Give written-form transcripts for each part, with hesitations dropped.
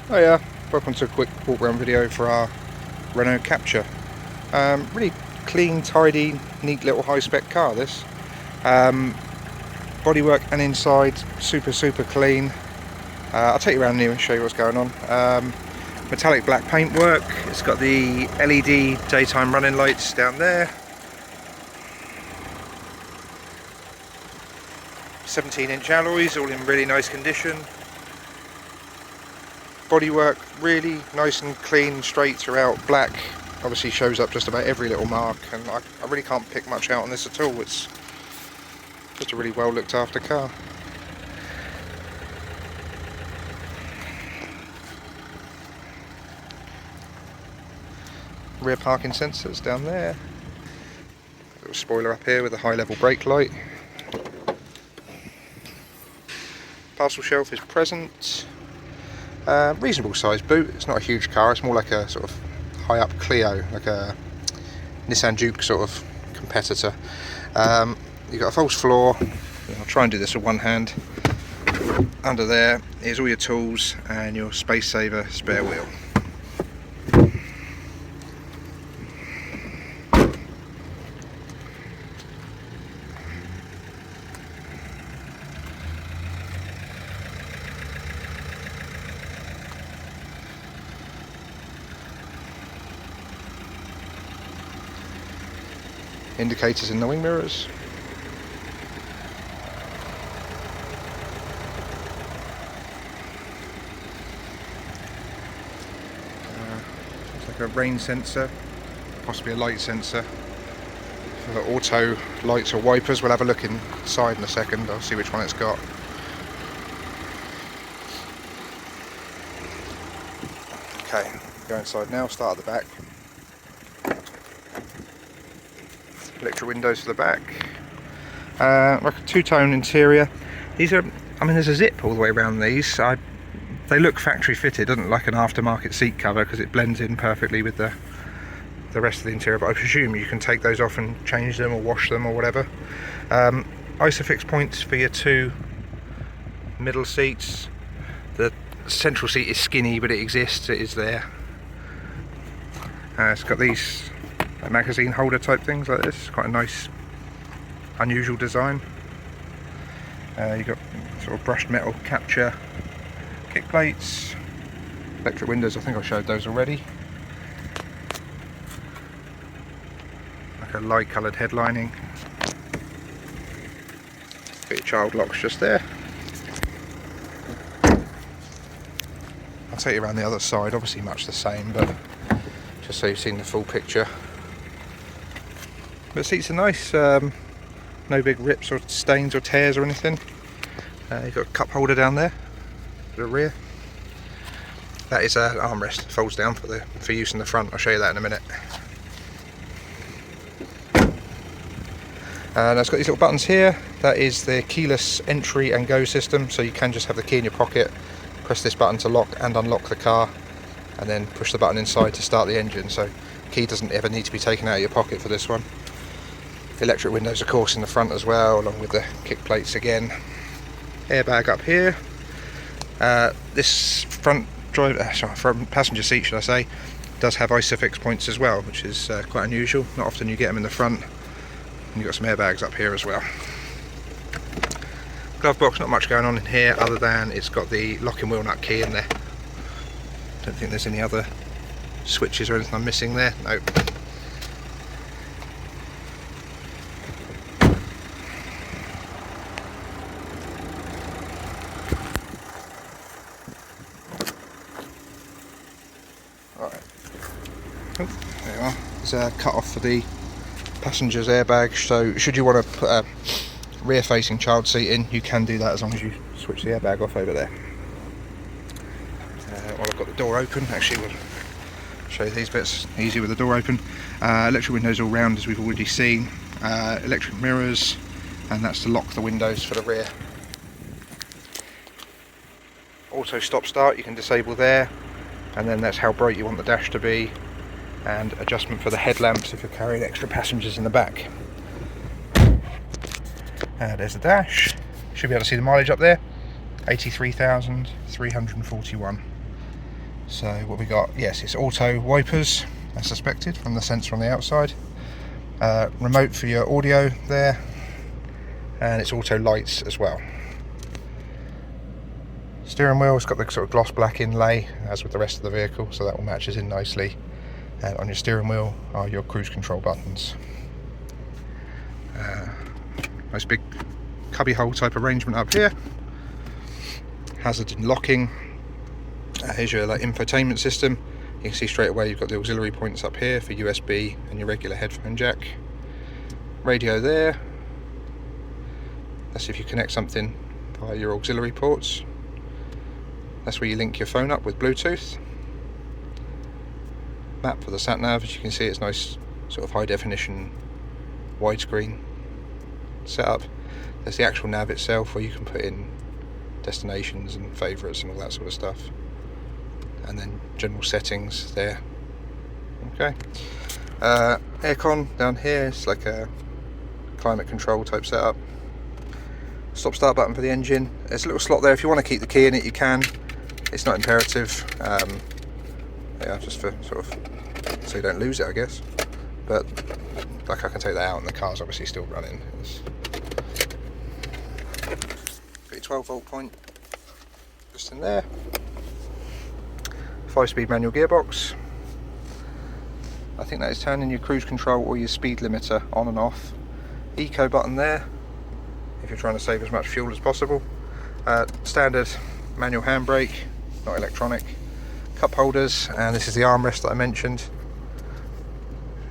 Oh yeah, welcome to a quick walk around video for our Renault Capture. Really clean, tidy, neat little high-spec car this. Bodywork and inside super clean. I'll take you around here and show you what's going on. Metallic black paintwork. It's got the LED daytime running lights down there. 17-inch alloys, all in really nice condition. Bodywork really nice and clean, straight throughout. Black obviously shows up just about every little mark, and I really can't pick much out on this at all. It's just a really well looked after car. Rear parking sensors down there. A little spoiler up here with a high level brake light. Parcel shelf is present. Reasonable sized boot. It's not a huge car, it's more like a sort of high up Clio, like a Nissan Juke sort of competitor. You've got a false floor. I'll try and do this with one hand. Under there is all your tools and your space saver spare wheel. Indicators in the wing mirrors. It's like a rain sensor, possibly a light sensor. For auto lights or wipers, we'll have a look inside in a second. I'll see which one it's got. Okay, go inside now, start at the back. Electric windows for the back. Like a two-tone interior. These are, I mean, there's a zip all the way around these. They look factory fitted, doesn't like an aftermarket seat cover because it blends in perfectly with the rest of the interior, but I presume you can take those off and change them or wash them or whatever. Isofix points for your two middle seats. The central seat is skinny, but it exists, it is there. It's got these magazine holder type things like this. Quite a nice, unusual design. You've got sort of brushed metal capture kick plates, electric windows. I think I showed those already. Like a light coloured headlining. Bit of child locks just there. I'll take you around the other side. Obviously much the same, but just so you've seen the full picture. But the seats are nice, no big rips or stains or tears or anything. You've got a cup holder down there for the rear. That is an armrest, folds down for use in the front. I'll show you that in a minute. And it's got these little buttons here. That is the keyless entry and go system, so you can just have the key in your pocket, press this button to lock and unlock the car, and then push the button inside to start the engine. So the key doesn't ever need to be taken out of your pocket for this one. Electric windows of course in the front as well, along with the kick plates again. Airbag up here. This front passenger seat, should I say, does have Isofix points as well, which is quite unusual. Not often you get them in the front. And you've got some airbags up here as well. Glove box, not much going on in here other than it's got the locking wheel nut key in there. Don't think there's any other switches or anything I'm missing there. Nope. Right. Oh, there you are. There's a cut off for the passenger's airbag, so should you want to put a rear facing child seat in, you can do that as long as you switch the airbag off over there. While I've got the door open, actually we'll show you these bits easy with the door open. Electric windows all round as we've already seen. Electric mirrors, and that's to lock the windows for the rear. Auto stop start you can disable there, and then that's how bright you want the dash to be, and adjustment for the headlamps if you're carrying extra passengers in the back. There's the dash. Should be able to see the mileage up there, 83,341. So what we got, yes, it's auto wipers as suspected from the sensor on the outside, remote for your audio there, and it's auto lights as well. Steering wheel, it's got the sort of gloss black inlay as with the rest of the vehicle, so that all matches in nicely. And on your steering wheel are your cruise control buttons. Nice big cubby hole type arrangement up here. Hazard and locking. Here's your infotainment system. You can see straight away you've got the auxiliary points up here for USB and your regular headphone jack. Radio there. That's if you connect something via your auxiliary ports. That's where you link your phone up with Bluetooth. Map for the sat nav. As you can see, it's nice sort of high definition widescreen setup. There's the actual nav itself where you can put in destinations and favourites and all that sort of stuff, and then general settings there. Okay, aircon down here, it's like a climate control type setup. Stop start button for the engine. There's a little slot there if you want to keep the key in it, you can. It's not imperative, yeah, just for sort of so you don't lose it, I guess, but like I can take that out and the car's obviously still running. Got your 12-volt point just in there. 5-speed manual gearbox. I think that is turning your cruise control or your speed limiter on and off. Eco button there if you're trying to save as much fuel as possible. Standard manual handbrake, not electronic. Cup holders, and this is the armrest that I mentioned.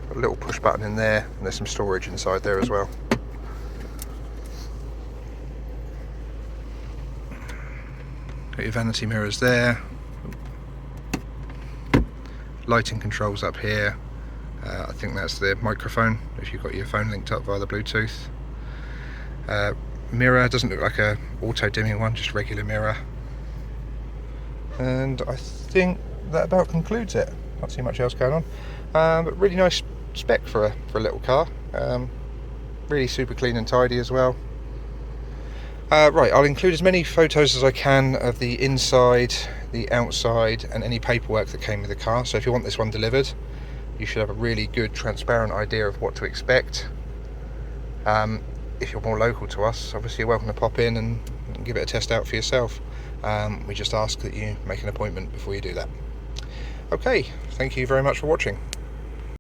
Got a little push button in there, and there's some storage inside there as well. Got your vanity mirrors there. Lighting controls up here. I think that's the microphone if you've got your phone linked up via the Bluetooth. Mirror doesn't look like a auto dimming one, just regular mirror. And I think that about concludes it. Not too much else going on, but really nice spec for a little car. Really super clean and tidy as well. Right, I'll include as many photos as I can of the inside, the outside, and any paperwork that came with the car. So if you want this one delivered, you should have a really good transparent idea of what to expect. If you're more local to us, obviously you're welcome to pop in and give it a test out for yourself. We just ask that you make an appointment before you do that. Okay, thank you very much for watching.